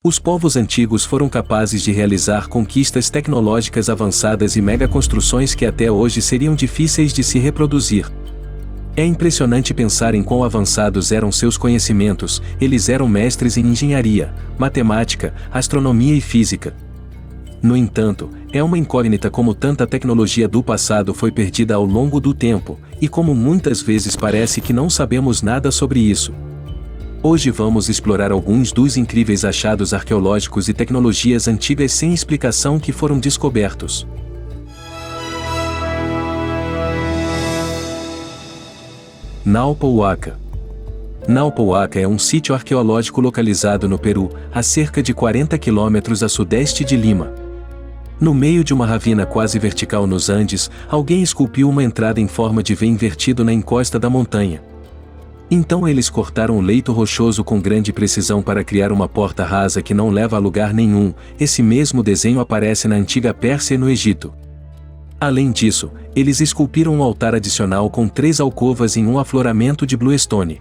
Os povos antigos foram capazes de realizar conquistas tecnológicas avançadas e megaconstruções que até hoje seriam difíceis de se reproduzir. É impressionante pensar em quão avançados eram seus conhecimentos. Eles eram mestres em engenharia, matemática, astronomia e física. No entanto, é uma incógnita como tanta tecnologia do passado foi perdida ao longo do tempo, e como muitas vezes parece que não sabemos nada sobre isso. Hoje vamos explorar alguns dos incríveis achados arqueológicos e tecnologias antigas sem explicação que foram descobertos. Naupal Huaca. Naupal Huaca é um sítio arqueológico localizado no Peru, a cerca de 40 quilômetros a sudeste de Lima. No meio de uma ravina quase vertical nos Andes, alguém esculpiu uma entrada em forma de V invertido na encosta da montanha. Então eles cortaram o leito rochoso com grande precisão para criar uma porta rasa que não leva a lugar nenhum. Esse mesmo desenho aparece na antiga Pérsia e no Egito. Além disso, eles esculpiram um altar adicional com 3 alcovas em um afloramento de bluestone.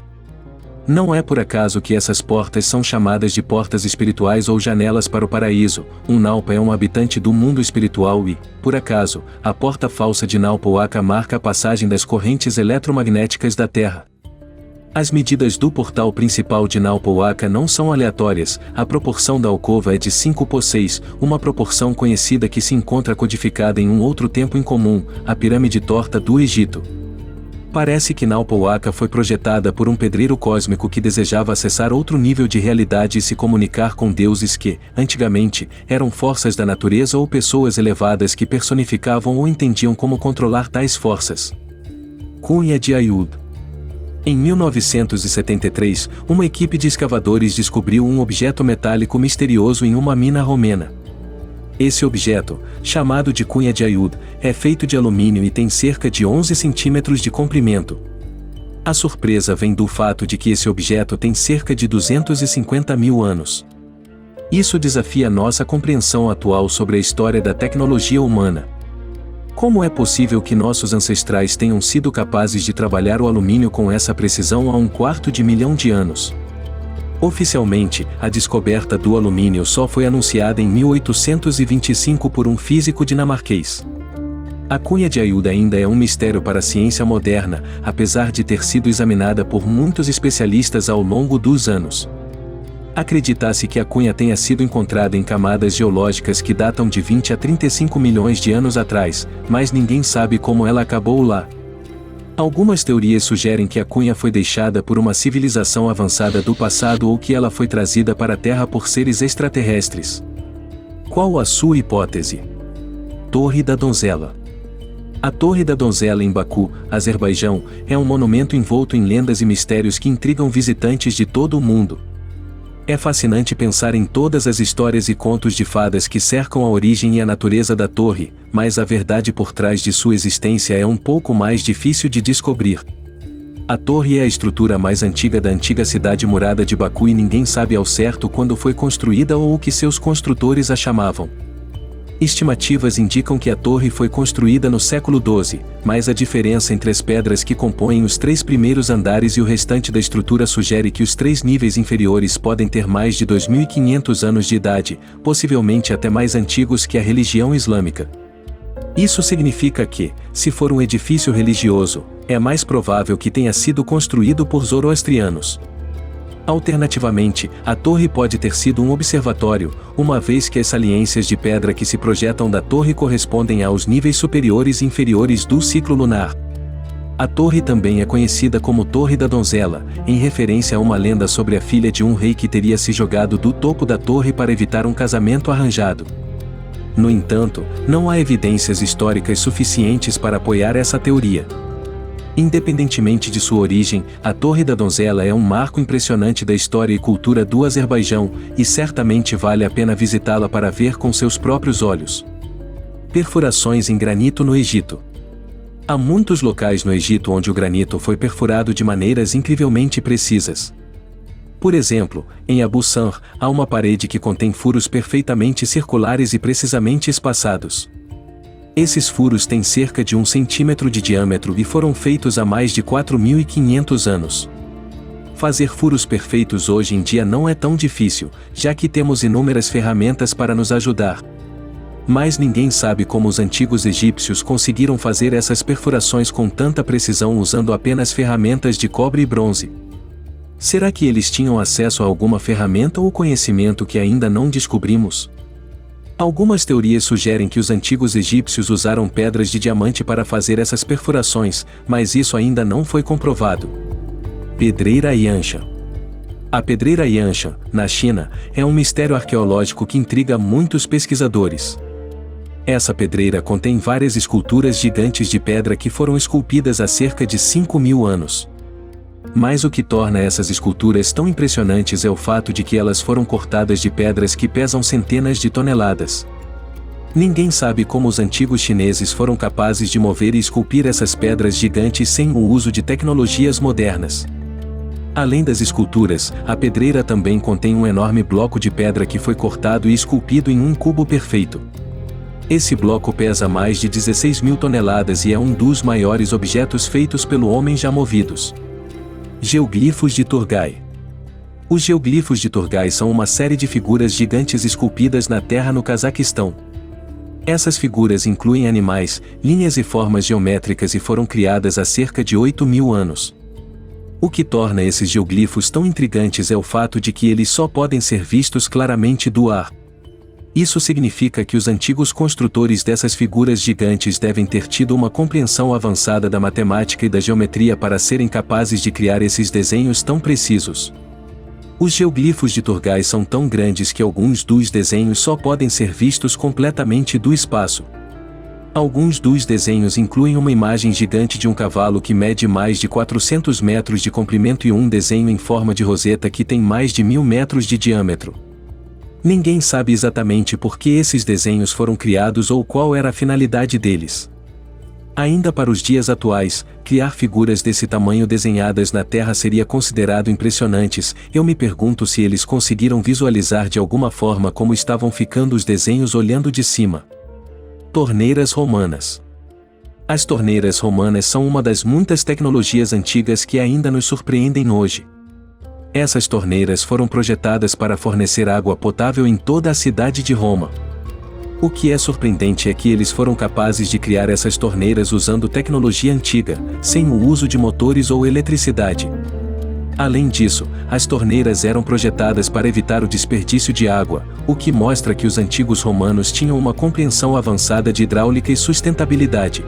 Não é por acaso que essas portas são chamadas de portas espirituais ou janelas para o paraíso. Um Naupa é um habitante do mundo espiritual e, por acaso, a porta falsa de Naupal Huaca marca a passagem das correntes eletromagnéticas da Terra. As medidas do portal principal de Naupal Huaca não são aleatórias. A proporção da alcova é de 5:6, uma proporção conhecida que se encontra codificada em um outro tempo incomum, a pirâmide torta do Egito. Parece que Naupal Huaca foi projetada por um pedreiro cósmico que desejava acessar outro nível de realidade e se comunicar com deuses que, antigamente, eram forças da natureza ou pessoas elevadas que personificavam ou entendiam como controlar tais forças. Cunha de Ayub. Em 1973, uma equipe de escavadores descobriu um objeto metálico misterioso em uma mina romena. Esse objeto, chamado de Cunha de Ayub, é feito de alumínio e tem cerca de 11 centímetros de comprimento. A surpresa vem do fato de que esse objeto tem cerca de 250 mil anos. Isso desafia nossa compreensão atual sobre a história da tecnologia humana. Como é possível que nossos ancestrais tenham sido capazes de trabalhar o alumínio com essa precisão há 250 mil anos? Oficialmente, a descoberta do alumínio só foi anunciada em 1825 por um físico dinamarquês. A Cunha de Ayub ainda é um mistério para a ciência moderna, apesar de ter sido examinada por muitos especialistas ao longo dos anos. Acredita-se que a cunha tenha sido encontrada em camadas geológicas que datam de 20 a 35 milhões de anos atrás, mas ninguém sabe como ela acabou lá. Algumas teorias sugerem que a cunha foi deixada por uma civilização avançada do passado ou que ela foi trazida para a Terra por seres extraterrestres. Qual a sua hipótese? Torre da Donzela. A Torre da Donzela em Baku, Azerbaijão, é um monumento envolto em lendas e mistérios que intrigam visitantes de todo o mundo. É fascinante pensar em todas as histórias e contos de fadas que cercam a origem e a natureza da torre, mas a verdade por trás de sua existência é um pouco mais difícil de descobrir. A torre é a estrutura mais antiga da antiga cidade murada de Baku e ninguém sabe ao certo quando foi construída ou o que seus construtores a chamavam. Estimativas indicam que a torre foi construída no século XII, mas a diferença entre as pedras que compõem os 3 primeiros andares e o restante da estrutura sugere que os 3 níveis inferiores podem ter mais de 2.500 anos de idade, possivelmente até mais antigos que a religião islâmica. Isso significa que, se for um edifício religioso, é mais provável que tenha sido construído por zoroastrianos. Alternativamente, a torre pode ter sido um observatório, uma vez que as saliências de pedra que se projetam da torre correspondem aos níveis superiores e inferiores do ciclo lunar. A torre também é conhecida como Torre da Donzela, em referência a uma lenda sobre a filha de um rei que teria se jogado do topo da torre para evitar um casamento arranjado. No entanto, não há evidências históricas suficientes para apoiar essa teoria. Independentemente de sua origem, a Torre da Donzela é um marco impressionante da história e cultura do Azerbaijão, e certamente vale a pena visitá-la para ver com seus próprios olhos. Perfurações em granito no Egito. Há muitos locais no Egito onde o granito foi perfurado de maneiras incrivelmente precisas. Por exemplo, em Abu Samr, há uma parede que contém furos perfeitamente circulares e precisamente espaçados. Esses furos têm cerca de 1 centímetro de diâmetro e foram feitos há mais de 4.500 anos. Fazer furos perfeitos hoje em dia não é tão difícil, já que temos inúmeras ferramentas para nos ajudar. Mas ninguém sabe como os antigos egípcios conseguiram fazer essas perfurações com tanta precisão usando apenas ferramentas de cobre e bronze. Será que eles tinham acesso a alguma ferramenta ou conhecimento que ainda não descobrimos? Algumas teorias sugerem que os antigos egípcios usaram pedras de diamante para fazer essas perfurações, mas isso ainda não foi comprovado. Pedreira Yanshan. A Pedreira Yanshan, na China, é um mistério arqueológico que intriga muitos pesquisadores. Essa pedreira contém várias esculturas gigantes de pedra que foram esculpidas há cerca de 5.000 anos. Mas o que torna essas esculturas tão impressionantes é o fato de que elas foram cortadas de pedras que pesam centenas de toneladas. Ninguém sabe como os antigos chineses foram capazes de mover e esculpir essas pedras gigantes sem o uso de tecnologias modernas. Além das esculturas, a pedreira também contém um enorme bloco de pedra que foi cortado e esculpido em um cubo perfeito. Esse bloco pesa mais de 16.000 toneladas e é um dos maiores objetos feitos pelo homem já movidos. Geoglifos de Turgai. Os geoglifos de Turgai são uma série de figuras gigantes esculpidas na terra no Cazaquistão. Essas figuras incluem animais, linhas e formas geométricas e foram criadas há cerca de 8.000 anos. O que torna esses geoglifos tão intrigantes é o fato de que eles só podem ser vistos claramente do ar. Isso significa que os antigos construtores dessas figuras gigantes devem ter tido uma compreensão avançada da matemática e da geometria para serem capazes de criar esses desenhos tão precisos. Os geoglifos de Turgai são tão grandes que alguns dos desenhos só podem ser vistos completamente do espaço. Alguns dos desenhos incluem uma imagem gigante de um cavalo que mede mais de 400 metros de comprimento e um desenho em forma de roseta que tem mais de 1.000 metros de diâmetro. Ninguém sabe exatamente por que esses desenhos foram criados ou qual era a finalidade deles. Ainda para os dias atuais, criar figuras desse tamanho desenhadas na Terra seria considerado impressionantes. Eu me pergunto se eles conseguiram visualizar de alguma forma como estavam ficando os desenhos olhando de cima. Torneiras romanas. As torneiras romanas são uma das muitas tecnologias antigas que ainda nos surpreendem hoje. Essas torneiras foram projetadas para fornecer água potável em toda a cidade de Roma. O que é surpreendente é que eles foram capazes de criar essas torneiras usando tecnologia antiga, sem o uso de motores ou eletricidade. Além disso, as torneiras eram projetadas para evitar o desperdício de água, o que mostra que os antigos romanos tinham uma compreensão avançada de hidráulica e sustentabilidade.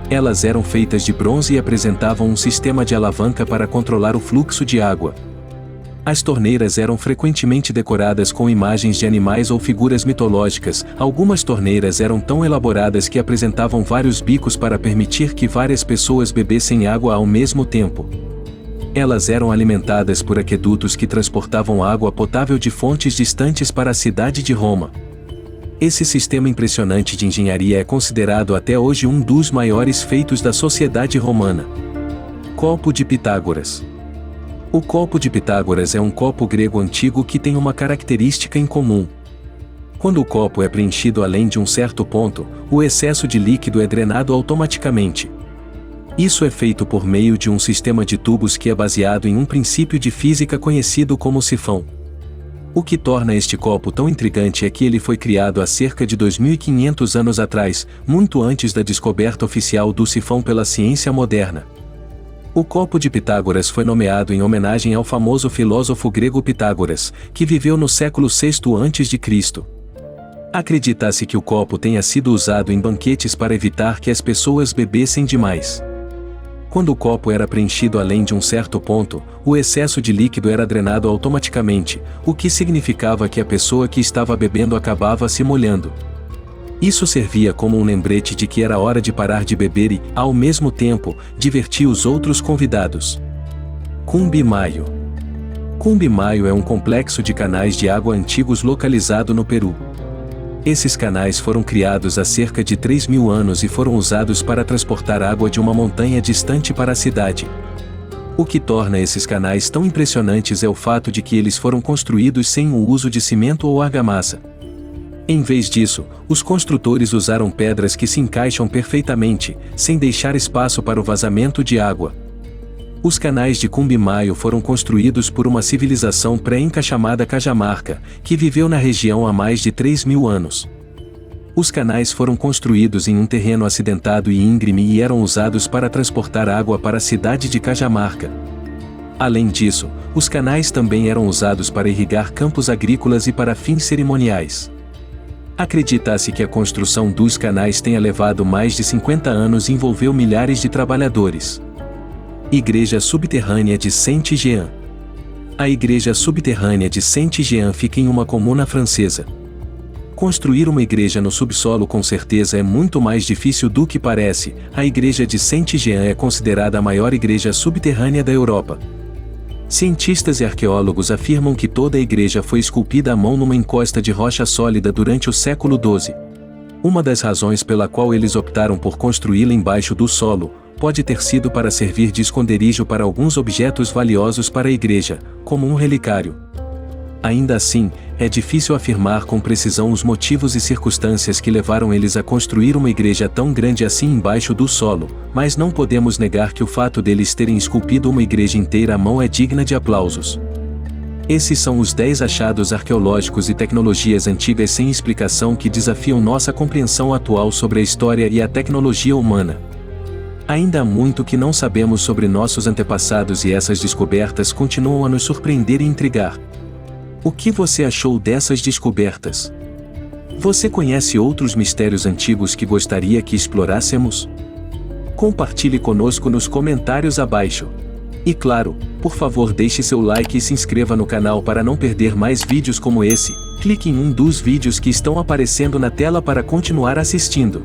Elas eram feitas de bronze e apresentavam um sistema de alavanca para controlar o fluxo de água. As torneiras eram frequentemente decoradas com imagens de animais ou figuras mitológicas. Algumas torneiras eram tão elaboradas que apresentavam vários bicos para permitir que várias pessoas bebessem água ao mesmo tempo. Elas eram alimentadas por aquedutos que transportavam água potável de fontes distantes para a cidade de Roma. Esse sistema impressionante de engenharia é considerado até hoje um dos maiores feitos da sociedade romana. Copo de Pitágoras. O copo de Pitágoras é um copo grego antigo que tem uma característica em comum. Quando o copo é preenchido além de um certo ponto, o excesso de líquido é drenado automaticamente. Isso é feito por meio de um sistema de tubos que é baseado em um princípio de física conhecido como sifão. O que torna este copo tão intrigante é que ele foi criado há cerca de 2.500 anos atrás, muito antes da descoberta oficial do sifão pela ciência moderna. O copo de Pitágoras foi nomeado em homenagem ao famoso filósofo grego Pitágoras, que viveu no século VI a.C. Acredita-se que o copo tenha sido usado em banquetes para evitar que as pessoas bebessem demais. Quando o copo era preenchido além de um certo ponto, o excesso de líquido era drenado automaticamente, o que significava que a pessoa que estava bebendo acabava se molhando. Isso servia como um lembrete de que era hora de parar de beber e, ao mesmo tempo, divertir os outros convidados. Cumbimayo. Cumbimayo é um complexo de canais de água antigos localizado no Peru. Esses canais foram criados há cerca de 3.000 anos e foram usados para transportar água de uma montanha distante para a cidade. O que torna esses canais tão impressionantes é o fato de que eles foram construídos sem o uso de cimento ou argamassa. Em vez disso, os construtores usaram pedras que se encaixam perfeitamente, sem deixar espaço para o vazamento de água. Os canais de Cumbimaio foram construídos por uma civilização pré-inca chamada Cajamarca, que viveu na região há mais de 3.000 anos. Os canais foram construídos em um terreno acidentado e íngreme e eram usados para transportar água para a cidade de Cajamarca. Além disso, os canais também eram usados para irrigar campos agrícolas e para fins cerimoniais. Acredita-se que a construção dos canais tenha levado mais de 50 anos e envolveu milhares de trabalhadores. Igreja Subterrânea de Saint-Jean. A Igreja Subterrânea de Saint-Jean fica em uma comuna francesa. Construir uma igreja no subsolo com certeza é muito mais difícil do que parece. A Igreja de Saint-Jean é considerada a maior igreja subterrânea da Europa. Cientistas e arqueólogos afirmam que toda a igreja foi esculpida à mão numa encosta de rocha sólida durante o século XII. Uma das razões pela qual eles optaram por construí-la embaixo do solo pode ter sido para servir de esconderijo para alguns objetos valiosos para a igreja, como um relicário. Ainda assim, é difícil afirmar com precisão os motivos e circunstâncias que levaram eles a construir uma igreja tão grande assim embaixo do solo, mas não podemos negar que o fato deles terem esculpido uma igreja inteira à mão é digna de aplausos. Esses são os 10 achados arqueológicos e tecnologias antigas sem explicação que desafiam nossa compreensão atual sobre a história e a tecnologia humana. Ainda há muito que não sabemos sobre nossos antepassados e essas descobertas continuam a nos surpreender e intrigar. O que você achou dessas descobertas? Você conhece outros mistérios antigos que gostaria que explorássemos? Compartilhe conosco nos comentários abaixo. E claro, por favor deixe seu like e se inscreva no canal para não perder mais vídeos como esse. Clique em um dos vídeos que estão aparecendo na tela para continuar assistindo.